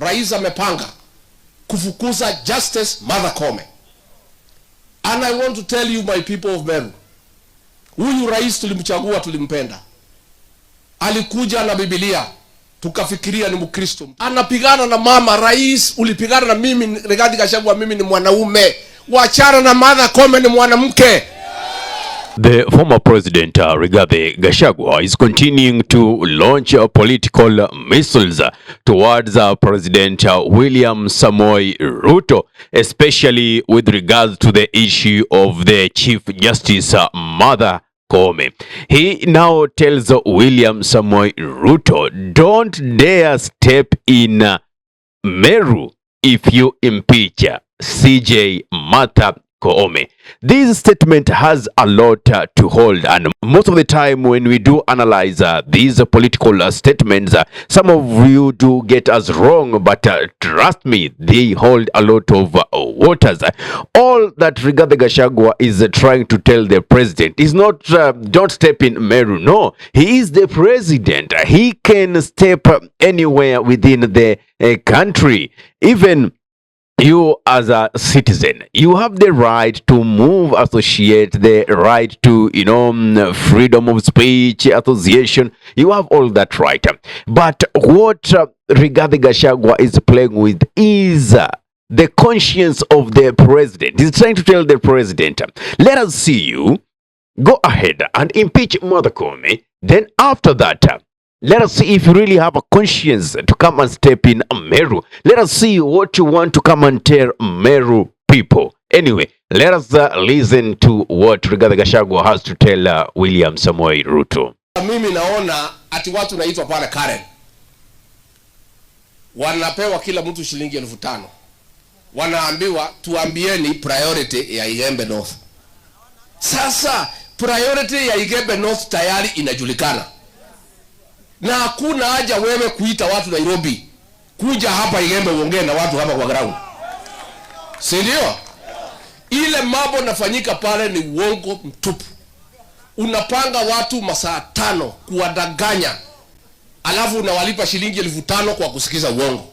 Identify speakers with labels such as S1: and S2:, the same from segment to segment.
S1: rais amepanga kufukuza Justice Martha Koome. And I want to tell you, my people of Meru, huyu rais tulimchagua, tulimpenda. Alikuja na Biblia, tukafikiria ni Mkristo. Anapigana na mama rais, ulipigana na mimi Rigathi Gachagua, mimi ni mwanaume. Wachana na Martha Koome, ni mwanamke.
S2: The former president Rigathi Gachagua is continuing to launch political missiles towards President William Samoei Ruto, especially with regards to the issue of the Chief Justice Martha Koome. He now tells William Samoei Ruto, don't dare step in Meru if you impeach CJ Martha Koome. This statement has a lot to hold, and most of the time when we do analyze these political statements, some of you do get us wrong, but trust me, they hold a lot of waters. All that Rigathi Gachagua is trying to tell the president is not don't step in Meru. No, he is the president. He can step anywhere within the country. Even you as a citizen, you have the right to move, associate, the right to, freedom of speech, association. You have all that right. But what Rigathi Gachagua is playing with is the conscience of the president. He's trying to tell the president, let us see you go ahead and impeach Martha Koome. Then after that, let us see if you really have a conscience to come and step in Meru. Let us see what you want to come and tell Meru people. Anyway, let us listen to what Rigathi Gachagua has to tell William Samoei Ruto.
S1: Mimi naona ati watu naitwa pale Karen, wanapewa kila mtu shilingi 5,000. Wanaambiwa tuambieni priority ya Igembe North. Sasa priority ya Igembe North tayari inajulikana. Na hakuna haja wewe kuita watu Nairobi kuja hapa Igembe uongee na watu hapa kwa ground. Si ndio? Ile mambo nafanyika pale ni uongo mtupu. Unapanga watu masaa 5 kuwadanganya, alafu unawalipa shilingi 5,000 kwa kusikiza uongo.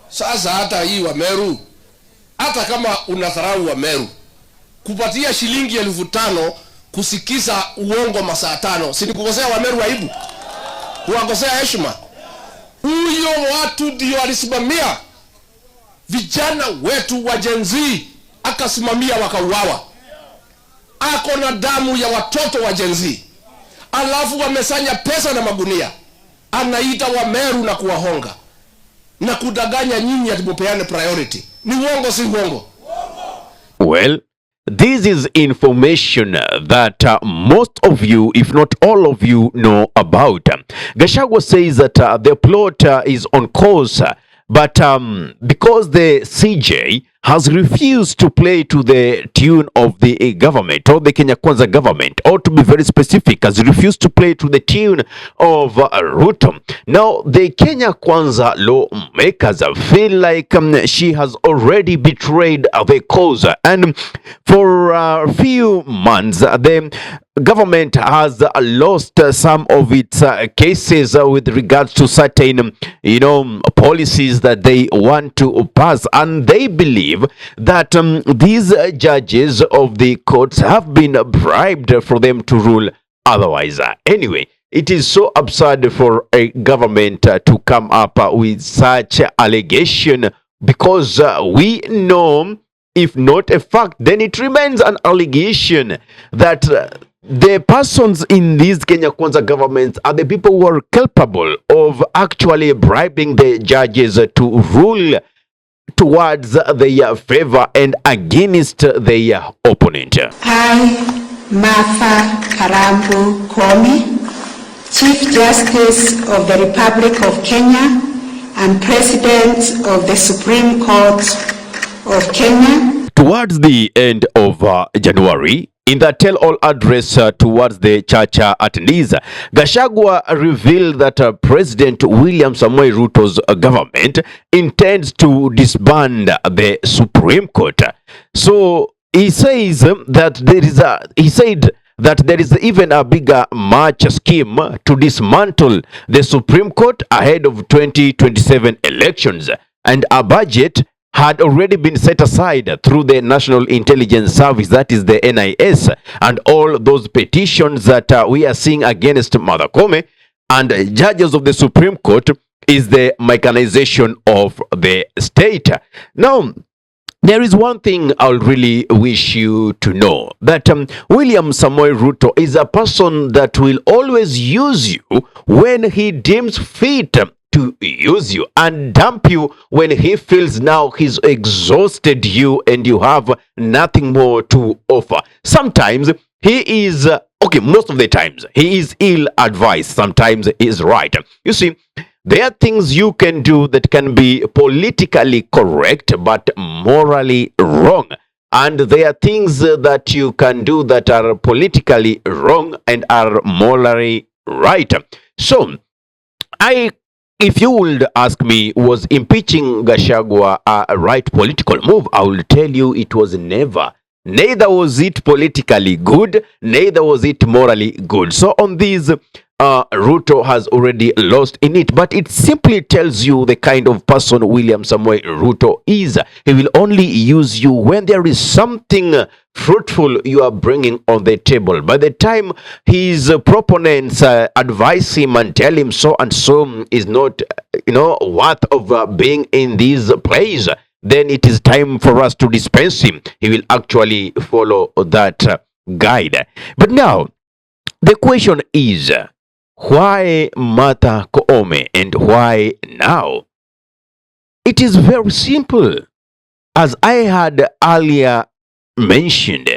S1: Sasa hata hii wa Meru, hata kama unadharau wa Meru, kupatia shilingi 5,000 kusikiza uongo masaa 5, si nikukosea wa Meru aibu? Kuwakosea heshima? Huyo watu ndio alisimamia vijana wetu wa Gen Z, akasimamia wakauawa. Ako na damu ya watoto wa Gen Z. Alafu wamesanya pesa na magunia. Anaita wa Meru na kuwahonga na kudanganya nyinyi atimupeane priority. Ni uongo, si uongo?
S2: Well, this is information that most of you, if not all of you, know about. Gachagua says that the plot is on course, but because the CJ has refused to play to the tune of the government, or the Kenya Kwanza government, or to be very specific, has refused to play to the tune of Ruto. Now, the Kenya Kwanza lawmakers feel like she has already betrayed the cause, and for a few months, the government has lost some of its cases with regards to certain, policies that they want to pass, and they believe that these judges of the courts have been bribed for them to rule otherwise. Anyway, it is so absurd for a government to come up with such allegation, because we know, if not a fact, then it remains an allegation that the persons in these Kenya Kwanza governments are the people who are capable of actually bribing the judges to rule towards their favor and against their opponent.
S3: I, Martha Koome, Chief Justice of the Republic of Kenya and President of the Supreme Court of Kenya.
S2: Towards the end of January, in the tell-all address towards the church attendees, Gachagua revealed that President William Samoei Ruto's government intends to disband the Supreme Court. So he says that he said that there is even a bigger march scheme to dismantle the Supreme Court ahead of 2027 elections, and a budget had already been set aside through the National Intelligence Service, that is the NIS, and all those petitions that we are seeing against Mother Koome and judges of the Supreme Court is the mechanization of the state. Now, there is one thing I'll really wish you to know, that William Samoei Ruto is a person that will always use you when he deems fit to use you, and dump you when he feels now he's exhausted you and you have nothing more to offer. Sometimes he is, okay, most of the times he is ill advised, sometimes he is right. You see, there are things you can do that can be politically correct but morally wrong. And there are things that you can do that are politically wrong and are morally right. So, if you would ask me, was impeaching Gachagua a right political move? I will tell you it was never. Neither was it politically good, neither was it morally good. So on these, Ruto has already lost in it, but it simply tells you the kind of person William Samoei Ruto is. He will only use you when there is something fruitful you are bringing on the table. By the time his proponents advise him and tell him so and so is not, worth of being in this place, then it is time for us to dispense him. He will actually follow that guide. But now, the question is, why Martha Koome and why now? It is very simple. As I had earlier mentioned,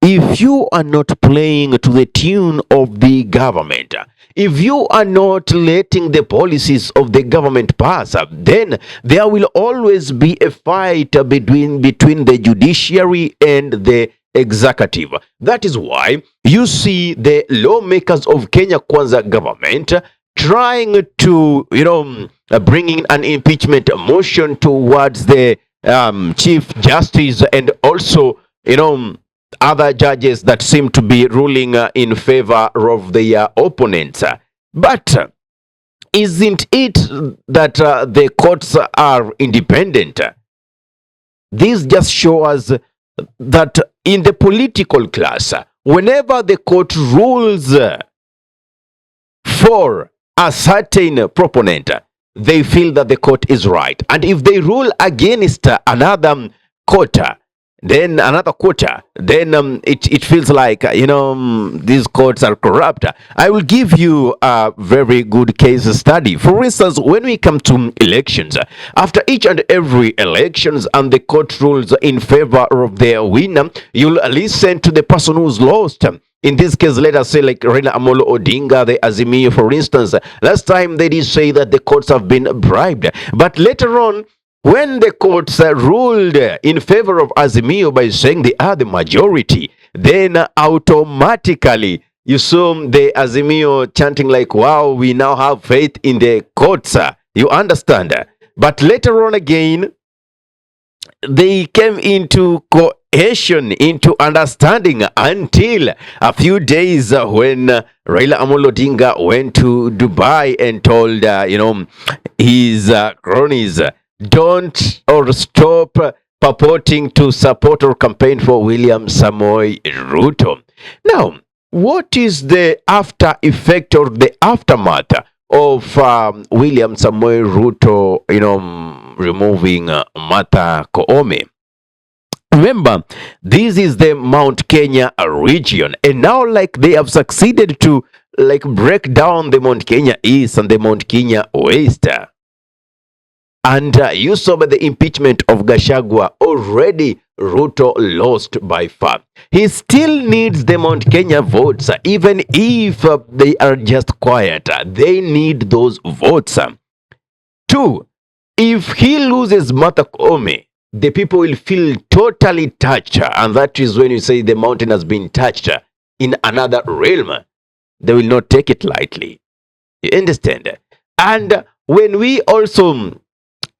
S2: if you are not playing to the tune of the government, if you are not letting the policies of the government pass, then there will always be a fight between the judiciary and the executive. That is why you see the lawmakers of Kenya Kwanza government trying to, bring in an impeachment motion towards the Chief Justice and also, other judges that seem to be ruling in favor of their opponents. But isn't it that the courts are independent? This just shows us that in the political class, whenever the court rules for a certain proponent, they feel that the court is right. And if they rule against another quarter, then it feels like, these courts are corrupt. I will give you a very good case study. For instance, when we come to elections, after each and every elections and the court rules in favor of their winner, you'll listen to the person who's lost. In this case, let us say like Raila Amolo Odinga, the Azimio, for instance. Last time they did say that the courts have been bribed. But later on, when the courts ruled in favor of Azimio by saying they are the majority, then automatically you saw the Azimio chanting like, wow, we now have faith in the courts. You understand? But later on again, they came into cohesion, into understanding until a few days when Raila Amolo Odinga went to Dubai and told, his cronies, don't or stop purporting to support or campaign for William Samoei Ruto. Now, what is the after effect or the aftermath of William Samoei Ruto, removing Martha Koome? Remember, this is the Mount Kenya region, and now like they have succeeded to break down the Mount Kenya East and the Mount Kenya West. And you saw by the impeachment of Gachagua, already Ruto lost by far. He still needs the Mount Kenya votes, even if they are just quiet. They need those votes. 2, if he loses Martha Koome, the people will feel totally touched. And that is when you say the mountain has been touched in another realm. They will not take it lightly. You understand? And when we also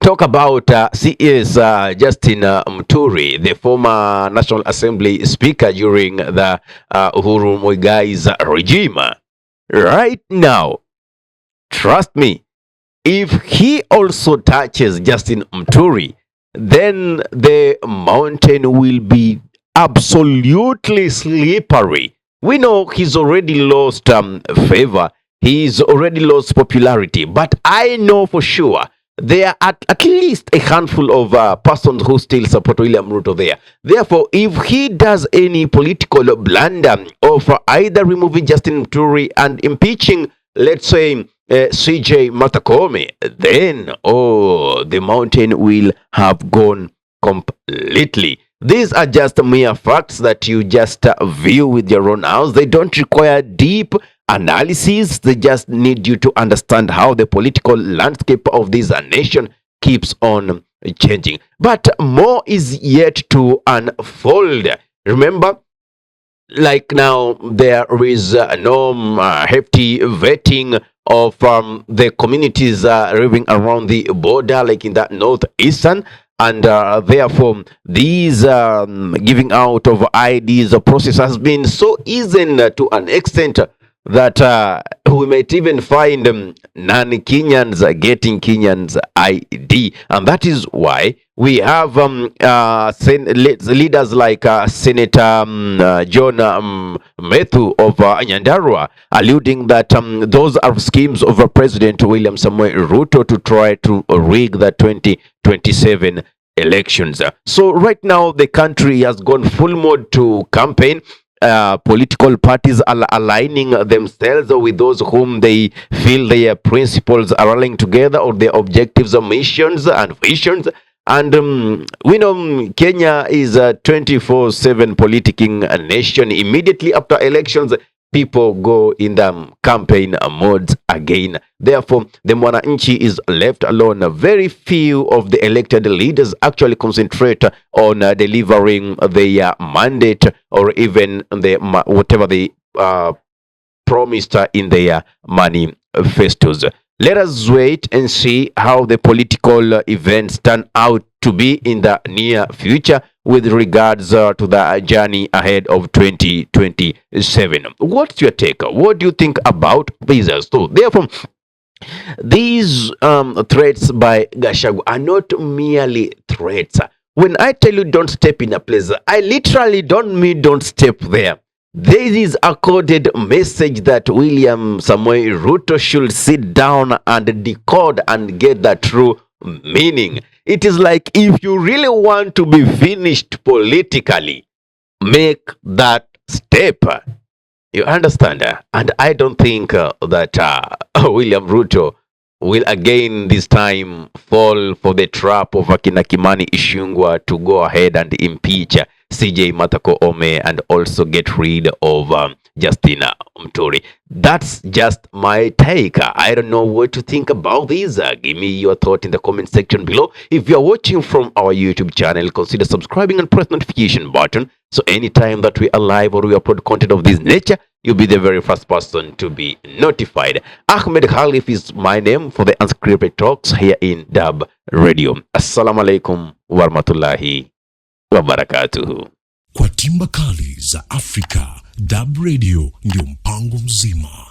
S2: talk about CS Justin Muturi, the former National Assembly Speaker during the Uhuru Muigai's regime. Right now, trust me, if he also touches Justin Muturi, then the mountain will be absolutely slippery. We know he's already lost favor. He's already lost popularity. But I know for sure there are at least a handful of persons who still support William Ruto there. Therefore, if he does any political blunder of either removing Justin Muturi and impeaching, let's say, CJ Koome, then, the mountain will have gone completely. These are just mere facts that you just view with your own eyes. They don't require deep analysis. They just need you to understand how the political landscape of this nation keeps on changing. But more is yet to unfold. Remember, like now, there is no hefty vetting of the communities living around the border, like in that northeastern, and therefore these giving out of IDs process has been so easy to an extent that we might even find non-Kenyans getting Kenyans ID, and that is why we have leaders like Senator John Meru of Nyandarua alluding that those are schemes of President William Samoei Ruto to try to rig the 2027 elections. So right now the country has gone full mode to campaign. Political parties are aligning themselves with those whom they feel their principles are rallying together, or their objectives, or missions and visions. And we know Kenya is a 24/7 politicking nation. Immediately after elections, people go in the campaign modes again. Therefore, the Mwananchi is left alone. Very few of the elected leaders actually concentrate on delivering their mandate, or even whatever they promised in their manifestos. Let us wait and see how the political events turn out to be in the near future with regards to the journey ahead of 2027. What's your take? What do you think about this? So therefore, these threats by Gachagua are not merely threats. When I tell you don't step in a place, I literally don't mean don't step there. This is a coded message that William Samoei Ruto should sit down and decode and get the true meaning. It is like, if you really want to be finished politically, make that step. You understand? And I don't think that William Ruto will again this time fall for the trap of Akina Kimani Ichung'wah to go ahead and impeach CJ Koome and also get rid of Justin Muturi. That's just my take. I don't know what to think about this. Give me your thought in the comment section below. If you're watching from our YouTube channel, consider subscribing and press the notification button, so anytime that we are live or we upload content of this nature, you'll be the very first person to be notified. Ahmed Khalif is my name for the Unscripted Talks here in Durb Radio. Assalamu alaikum warahmatullahi wabarakatuhu.
S4: Kwa timba kali za Afrika, Durb Radio ndio mpango mzima.